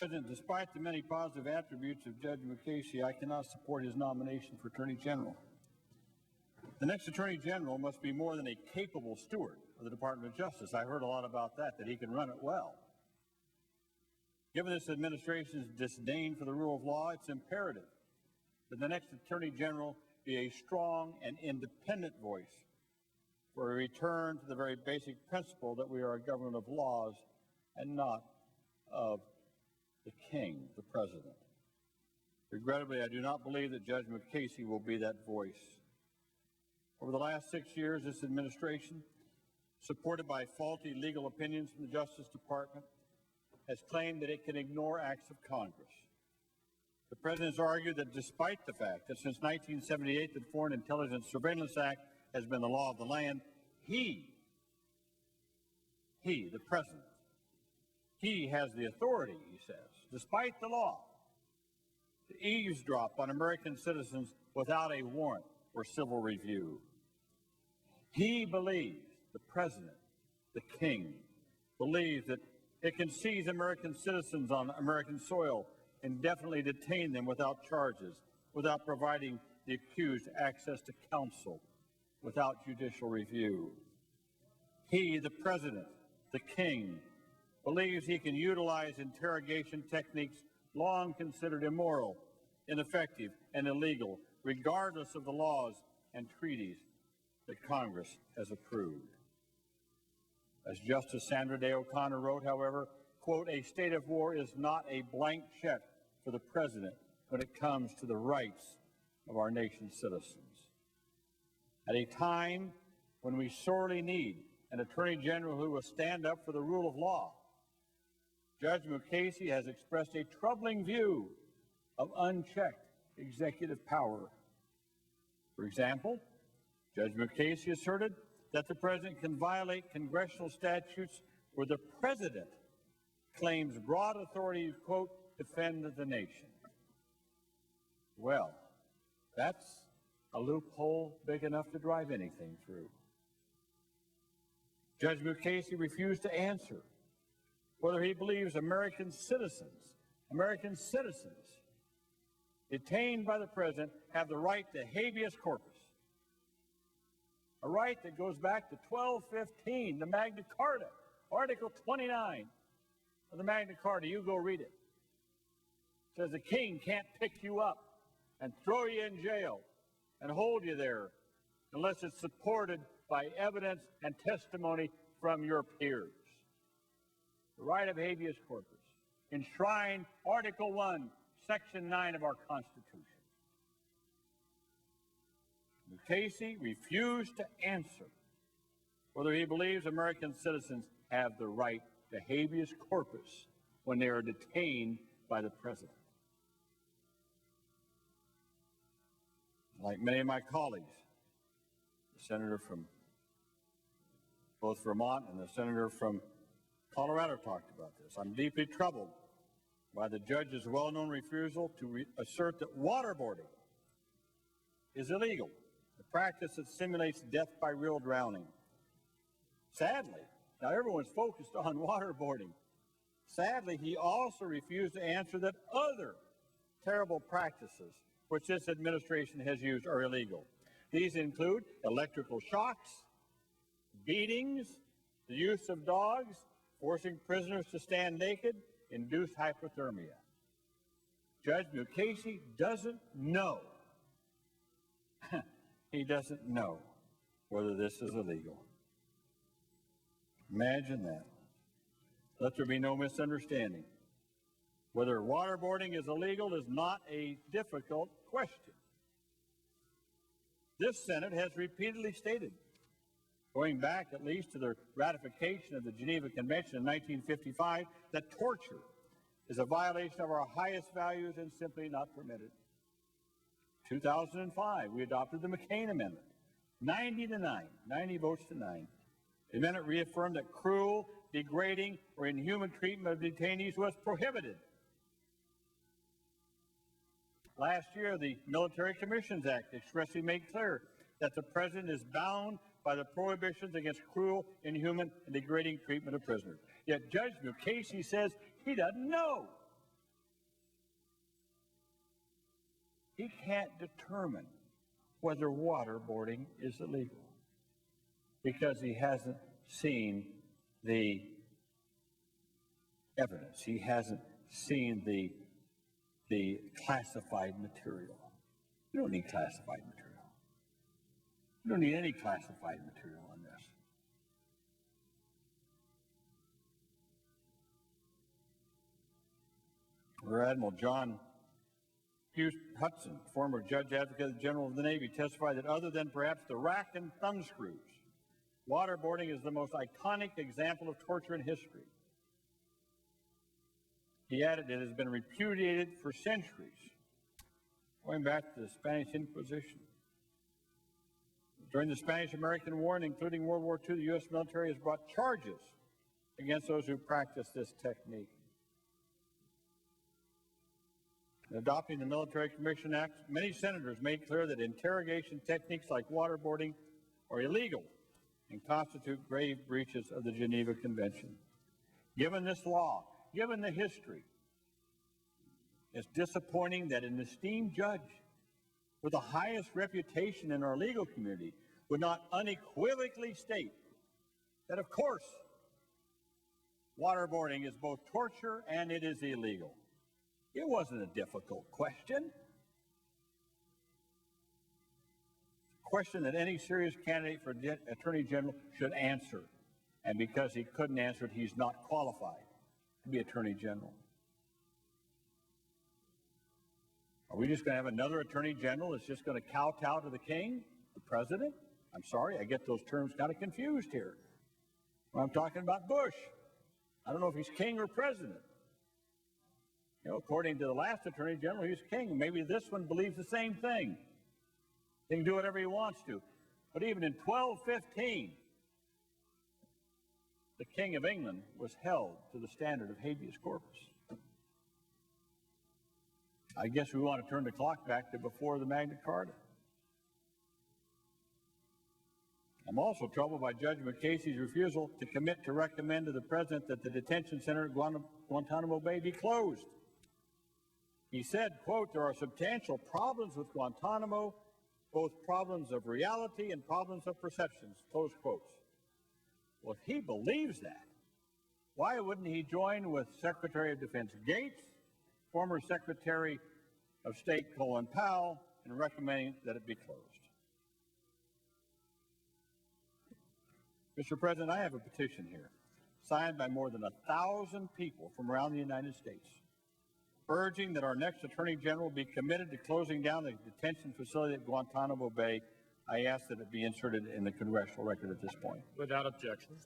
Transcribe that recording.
President, despite the many positive attributes of Judge Mukasey, I cannot support his nomination for Attorney General. The next Attorney General must be more than a capable steward of the Department of Justice. I heard a lot about that he can run it well. Given this administration's disdain for the rule of law, it's imperative that the next Attorney General be a strong and independent voice for a return to the very basic principle that we are a government of laws and not of the king, the president. Regrettably, I do not believe that Judge Mukasey will be that voice. Over the last 6 years, this administration, supported by faulty legal opinions from the Justice Department, has claimed that it can ignore acts of Congress. The President has argued that despite the fact that since 1978 the Foreign Intelligence Surveillance Act has been the law of the land, he, the President, he has the authority, he says, despite the law, to eavesdrop on American citizens without a warrant or civil review. He believes, the President, the King, believes that it can seize American citizens on American soil, indefinitely detain them without charges, without providing the accused access to counsel, without judicial review. He, the President, the King, believes he can utilize interrogation techniques long considered immoral, ineffective, and illegal, regardless of the laws and treaties that Congress has approved. As Justice Sandra Day O'Connor wrote, however, quote, a state of war is not a blank check for the President when it comes to the rights of our nation's citizens. At a time when we sorely need an Attorney General who will stand up for the rule of law, Judge Mukasey has expressed a troubling view of unchecked executive power. For example, Judge Mukasey asserted that the President can violate congressional statutes where the President claims broad authority to, quote, defend the nation. Well, that's a loophole big enough to drive anything through. Judge Mukasey refused to answer whether he believes American citizens detained by the President have the right to habeas corpus, a right that goes back to 1215, the Magna Carta, Article 29 of the Magna Carta. You go read it. It says the king can't pick you up and throw you in jail and hold you there unless it's supported by evidence and testimony from your peers. The right of habeas corpus, enshrined Article 1, Section 9 of our Constitution. Mukasey refused to answer whether he believes American citizens have the right to habeas corpus when they are detained by the President. Like many of my colleagues, the senator from both Vermont and the senator from Colorado talked about this. I'm deeply troubled by the judge's well-known refusal to assert that waterboarding is illegal, a practice that simulates death by real drowning. Sadly, now everyone's focused on waterboarding. Sadly, he also refused to answer that other terrible practices which this administration has used are illegal. These include electrical shocks, beatings, the use of dogs, forcing prisoners to stand naked, induced hypothermia. Judge Mukasey doesn't know. He doesn't know whether this is illegal. Imagine that. Let there be no misunderstanding. Whether waterboarding is illegal is not a difficult question. This Senate has repeatedly stated, going back at least to the ratification of the Geneva Convention in 1955, that torture is a violation of our highest values and simply not permitted. 2005, we adopted the McCain Amendment, 90 votes to 9. The amendment reaffirmed that cruel, degrading, or inhuman treatment of detainees was prohibited. Last year, the Military Commissions Act expressly made clear that the President is bound by the prohibitions against cruel, inhuman, and degrading treatment of prisoners. Yet Judge Mukasey says he doesn't know he can't determine whether waterboarding is illegal because he hasn't seen the evidence. He hasn't seen the classified material. You don't need classified material. You don't need any classified material on this. Rear Admiral John Hudson, former Judge Advocate General of the Navy, testified that other than perhaps the rack and thumb screws, waterboarding is the most iconic example of torture in history. He added it has been repudiated for centuries, going back to the Spanish Inquisition. During the Spanish-American War and including World War II, the U.S. military has brought charges against those who practice this technique. In adopting the Military Commission Act, many senators made clear that interrogation techniques like waterboarding are illegal and constitute grave breaches of the Geneva Convention. Given this law, given the history, it's disappointing that an esteemed judge with the highest reputation in our legal community would not unequivocally state that, of course, waterboarding is both torture and it is illegal. It wasn't a difficult question. A question that any serious candidate for Attorney General should answer. And because he couldn't answer it, he's not qualified to be Attorney General. Are we just going to have another Attorney General that's just going to kowtow to the king, the president? I'm sorry, I get those terms kind of confused here. Well, I'm talking about Bush. I don't know if he's king or president. You know, according to the last Attorney General, he's king. Maybe this one believes the same thing. He can do whatever he wants to. But even in 1215, the King of England was held to the standard of habeas corpus. I guess we want to turn the clock back to before the Magna Carta. I'm also troubled by Judge Mukasey's refusal to commit to recommend to the President that the detention center at Guantanamo Bay be closed. He said, quote, there are substantial problems with Guantanamo, both problems of reality and problems of perceptions, close quotes. Well, if he believes that, why wouldn't he join with Secretary of Defense Gates, former Secretary of State Colin Powell, in recommending that it be closed? Mr. President, I have a petition here, signed by more than 1,000 people from around the United States, urging that our next Attorney General be committed to closing down the detention facility at Guantanamo Bay. I ask that it be inserted in the congressional record at this point. Without objection.